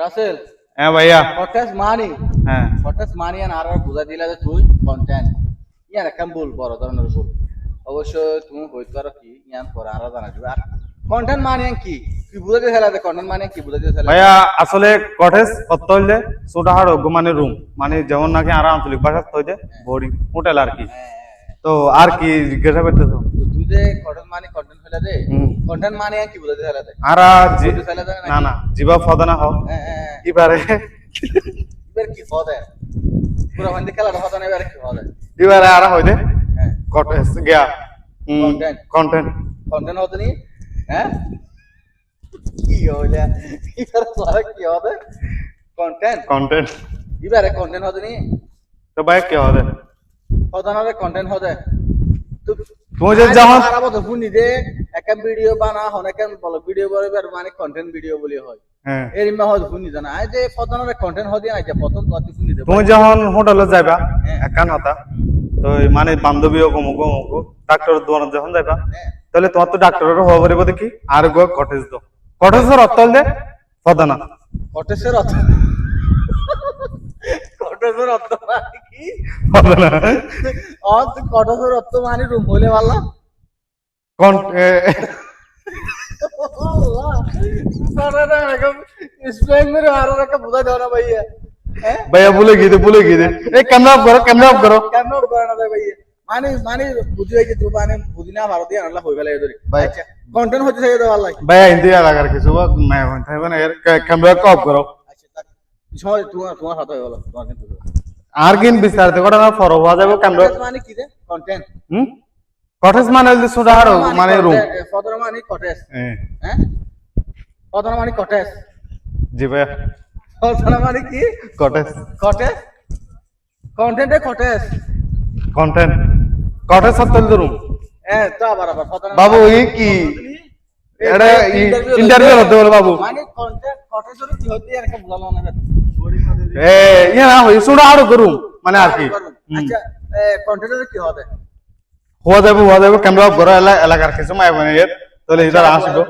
রাসেল হ্যাঁ ভাইয়া কটেজ মানি হ্যাঁ কটেজ মানি আর বুঝা দিলা যে তুই কন্টেন্ট ইয়ার একটা ভুল বড় ধরনের ভুল অবশ্য তুমি হইতে পারো কি ইয়ান পরে আরো জানা যাবে আর কন্টেন্ট মানি কি কি বুঝা দিয়ে ফেলা কন্টেন্ট মানি কি বুঝা দিয়ে ফেলা ভাইয়া আসলে কটেজ অর্থ হইলে ছোটখাটো মানে রুম মানে যেমন নাকি আর আঞ্চলিক ভাষা হইতে বোর্ডিং হোটেল আর কি তো আর কি জিজ্ঞাসা করতেছো তুই যে কন্টেন্ট মানি কন্টেন্ট ফেলা দে কন্টেন্ট মানি কি বুঝা দিয়ে ফেলা দে আর না না জিবা ফদানা হ এবারে এবার কি ফদে পুরো হন্দি খেলাটা ফদা না এবারে কি ফদে এবারে আর হইতে কটেজ গিয়া কন্টেন্ট কন্টেন্ট কন্টেন্ট হতে নি হ্যাঁ কি হইলা এবারে তোরা কি হবে কন্টেন্ট কন্টেন্ট এবারে কন্টেন্ট হতে নি তো ভাই কি হবে ফদানারে কন্টেন্ট হতে তো তুমি যে যখন খারাপ তো শুনি দে একটা ভিডিও বানা হন একটা বলো ভিডিও করে মানে কন্টেন্ট ভিডিও বলি হয় হ্যাঁ এর ইমা হয় শুনি জানা আই যে ফদানারে কন্টেন্ট হতে আই যে প্রথম তো শুনি দে তুমি যখন হোটেলে যাইবা একান হতা তো মানে বান্ধবী অমুক অমুক ডাক্তার দোকানে যখন যাইবা তাহলে তোমার তো ডাক্তারের হওয়া পারিব দেখি আর গো কটেজ দো কটেজের অর্থ হলে ফদানা কটেজের অর্থ কটেজের অর্থ মানে কি ফদানা কটেজের অর্থ মানে রুম হইলে ভালো কোন भैया बोले गए ए कैमरा ऑफ करो মানে মানে বুঝিয়ে যে তুই মানে বুঝিনা ভারত দিয়ে আনলা হই গেল এদরি আচ্ছা কন্টেন্ট হচ্ছে সেই তো ভালো भैया हिंदी लगा करके सुबह मैं होता है ना यार कैमरा को ऑफ करो আচ্ছা তাক সময় তোমার হাতে হয়ে গেল তোমার কিন্তু আর কিন বিস্তারিত করে না ফরো হওয়া যাবে ক্যামেরা মানে কি রে কন্টেন্ট কটেজ মানে হল ছোট হাড় মানে রুম ফদর মানে কটেজ হ্যাঁ ফদর মানে কটেজ জি ভাইয়া ফদর মানে কি কটেজ কটেজ কন্টেন্টে কটেজ কন্টেন্ট কটেজ সত্তর রুম তো আবার ফদর বাবু এই কি এটা ইন্টারভিউ হতে বল বাবু মানে কন্টেন্ট কটেজ হলো কি হতে আর একটা বুঝালো না এ ইয়া না হই ছোট হাড় রুম মানে আর কি আচ্ছা কন্টেন্টে কি হবে হওয়া যাবে ক্যামেরা অফ করো এলাকার কিছু মাই মানে তাহলে এটা আসবে